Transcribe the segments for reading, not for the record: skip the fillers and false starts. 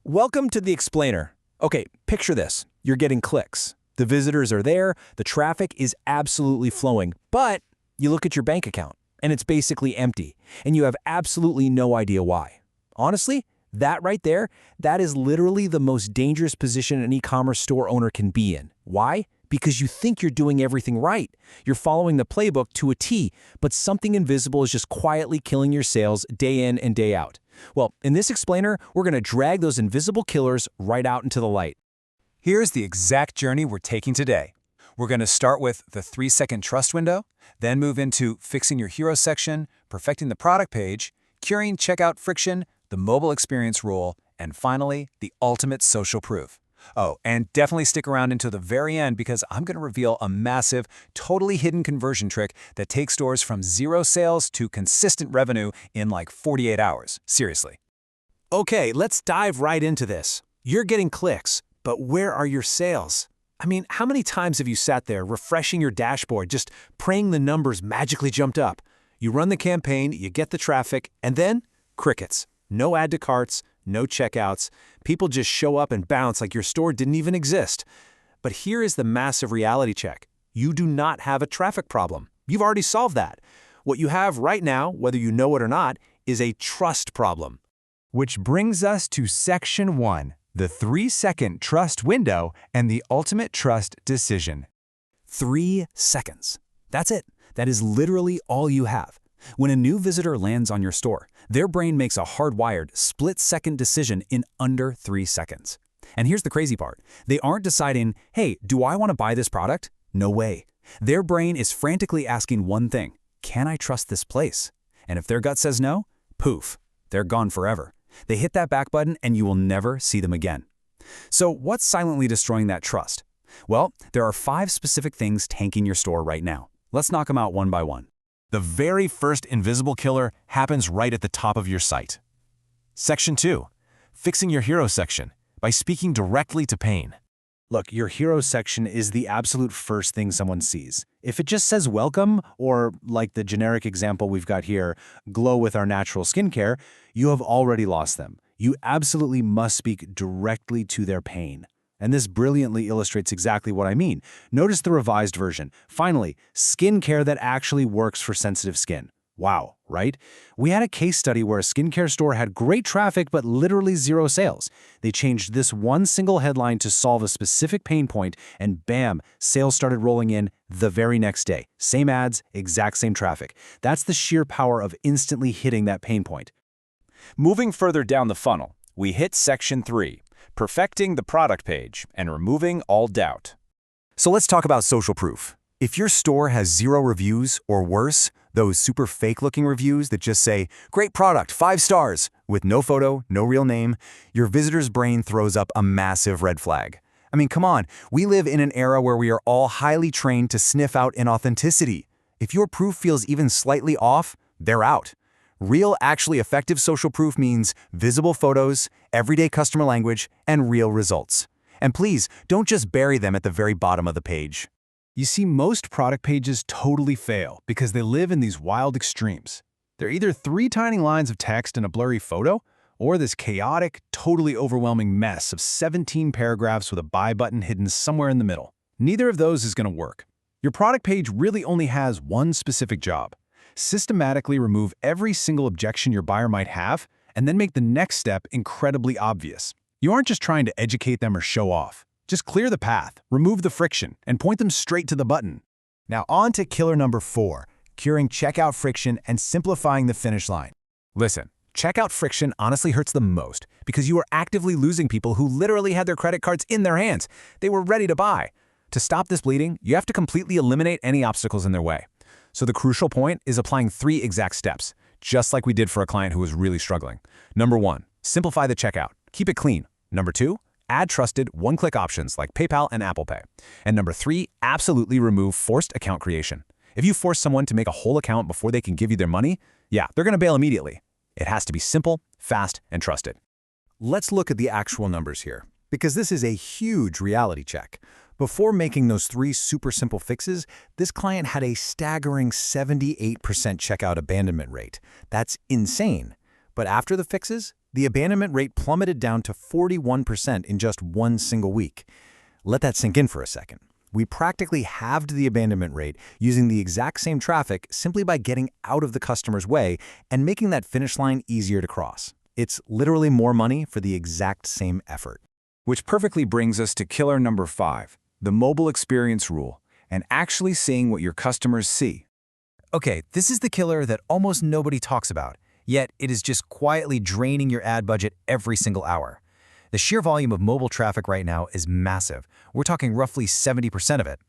Welcome to the Explainer. Okay, picture this. You're getting clicks. The visitors are there, the traffic is absolutely flowing, but you look at your bank account and it's basically empty, and you have absolutely no idea why. Honestly, that right there, that is literally the most dangerous position an e-commerce store owner can be in. Why? Because you think you're doing everything right. You're following the playbook to a T, but something invisible is just quietly killing your sales day in and day out. Well, in this explainer, we're going to drag those invisible killers right out into the light. Here's the exact journey we're taking today. We're going to start with the 3-second trust window, then move into fixing your hero section, perfecting the product page, curing checkout friction, the mobile experience rule, and finally, the ultimate social proof. Oh, and definitely stick around until the very end because I'm going to reveal a massive, totally hidden conversion trick that takes stores from 0 sales to consistent revenue in like 48 hours. Seriously. Okay, let's dive right into this. You're getting clicks, but where are your sales? I mean, how many times have you sat there refreshing your dashboard, just praying the numbers magically jumped up? You run the campaign, you get the traffic, and then crickets. No add to carts, no checkouts. People just show up and bounce like your store didn't even exist. But here is the massive reality check. You do not have a traffic problem. You've already solved that. What you have right now, whether you know it or not, is a trust problem. Which brings us to Section 1, the 3-second trust window and the ultimate trust decision. 3 seconds. That's it. That is literally all you have. When a new visitor lands on your store, their brain makes a hardwired, split-second decision in under 3 seconds. And here's the crazy part. They aren't deciding, hey, do I want to buy this product? No way. Their brain is frantically asking one thing: can I trust this place? And if their gut says no, poof, they're gone forever. They hit that back button and you will never see them again. So what's silently destroying that trust? Well, there are 5 specific things tanking your store right now. Let's knock them out one by one. The very first invisible killer happens right at the top of your site. Section 2. Fixing your hero section by speaking directly to pain. Look, your hero section is the absolute first thing someone sees. If it just says welcome, or like the generic example we've got here, glow with our natural skincare, you have already lost them. You absolutely must speak directly to their pain. And this brilliantly illustrates exactly what I mean. Notice the revised version. Finally, skincare that actually works for sensitive skin. Wow, right? We had a case study where a skincare store had great traffic but literally 0 sales. They changed this one single headline to solve a specific pain point, and bam, sales started rolling in the very next day. Same ads, exact same traffic. That's the sheer power of instantly hitting that pain point. Moving further down the funnel, we hit Section 3. Perfecting the product page and removing all doubt. So let's talk about social proof. If your store has 0 reviews, or worse, those super fake-looking reviews that just say, "Great product, 5 stars," with no photo, no real name, your visitor's brain throws up a massive red flag. I mean, come on, we live in an era where we are all highly trained to sniff out inauthenticity. If your proof feels even slightly off, they're out. Real, actually effective social proof means visible photos, everyday customer language, and real results. And please, don't just bury them at the very bottom of the page. You see, most product pages totally fail because they live in these wild extremes. They're either 3 tiny lines of text and a blurry photo, or this chaotic, totally overwhelming mess of 17 paragraphs with a buy button hidden somewhere in the middle. Neither of those is going to work. Your product page really only has one specific job: systematically remove every single objection your buyer might have, and then make the next step incredibly obvious. You aren't just trying to educate them or show off. Just clear the path, remove the friction, and point them straight to the button. Now on to killer number 4, curing checkout friction and simplifying the finish line. Listen, checkout friction honestly hurts the most because you are actively losing people who literally had their credit cards in their hands. They were ready to buy. To stop this bleeding, you have to completely eliminate any obstacles in their way. So the crucial point is applying 3 exact steps, just like we did for a client who was really struggling. Number 1, simplify the checkout. Keep it clean. Number 2, add trusted one-click options like PayPal and Apple Pay. And number 3, absolutely remove forced account creation. If you force someone to make a whole account before they can give you their money, yeah, they're going to bail immediately. It has to be simple, fast, and trusted. Let's look at the actual numbers here, because this is a huge reality check. Before making those 3 super simple fixes, this client had a staggering 78% checkout abandonment rate. That's insane. But after the fixes, The abandonment rate plummeted down to 41% in just one single week. Let that sink in for a second. We practically halved the abandonment rate using the exact same traffic simply by getting out of the customer's way and making that finish line easier to cross. It's literally more money for the exact same effort. Which perfectly brings us to killer number 5, the mobile experience rule, and actually seeing what your customers see. Okay, this is the killer that almost nobody talks about, yet it is just quietly draining your ad budget every single hour. The sheer volume of mobile traffic right now is massive. We're talking roughly 70% of it.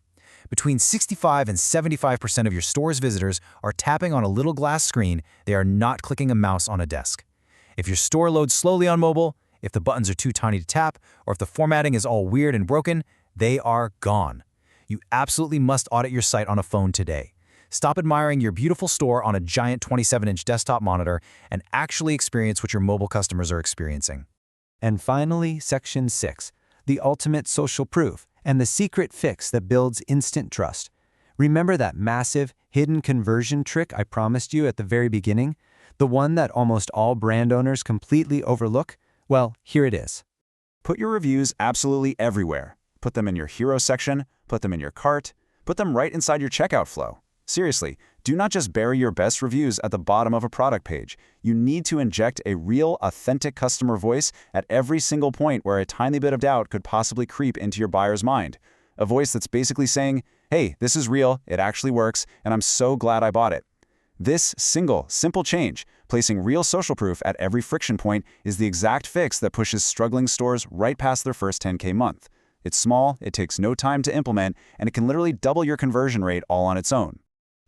Between 65 and 75% of your store's visitors are tapping on a little glass screen. They are not clicking a mouse on a desk. If your store loads slowly on mobile, if the buttons are too tiny to tap, or if the formatting is all weird and broken, they are gone. You absolutely must audit your site on a phone today. Stop admiring your beautiful store on a giant 27-inch desktop monitor and actually experience what your mobile customers are experiencing. And finally, Section 6, the ultimate social proof and the secret fix that builds instant trust. Remember that massive, hidden conversion trick I promised you at the very beginning? The one that almost all brand owners completely overlook? Well, here it is. Put your reviews absolutely everywhere. Put them in your hero section, put them in your cart, put them right inside your checkout flow. Seriously, do not just bury your best reviews at the bottom of a product page. You need to inject a real, authentic customer voice at every single point where a tiny bit of doubt could possibly creep into your buyer's mind. A voice that's basically saying, hey, this is real, it actually works, and I'm so glad I bought it. This simple change, placing real social proof at every friction point, is the exact fix that pushes struggling stores right past their first 10K month. It's small, it takes no time to implement, and it can literally double your conversion rate all on its own.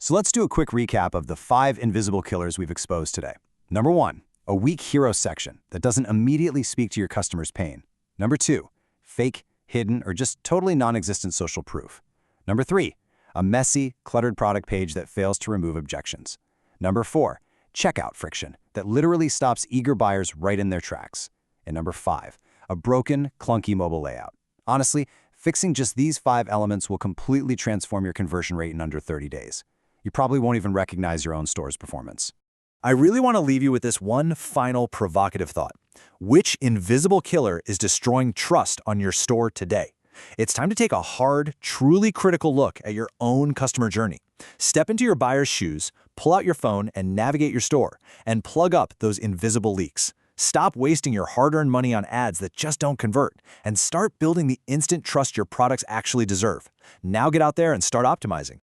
So let's do a quick recap of the 5 invisible killers we've exposed today. Number 1, a weak hero section that doesn't immediately speak to your customer's pain. Number 2, fake, hidden, or just totally non-existent social proof. Number 3, a messy, cluttered product page that fails to remove objections. Number 4, checkout friction that literally stops eager buyers right in their tracks. And number 5, a broken, clunky mobile layout. Honestly, fixing just these 5 elements will completely transform your conversion rate in under 30 days. You probably won't even recognize your own store's performance. I really want to leave you with this one final provocative thought. Which invisible killer is destroying trust on your store today? It's time to take a hard, truly critical look at your own customer journey. Step into your buyer's shoes, pull out your phone and navigate your store, and plug up those invisible leaks. Stop wasting your hard-earned money on ads that just don't convert, and start building the instant trust your products actually deserve. Now get out there and start optimizing.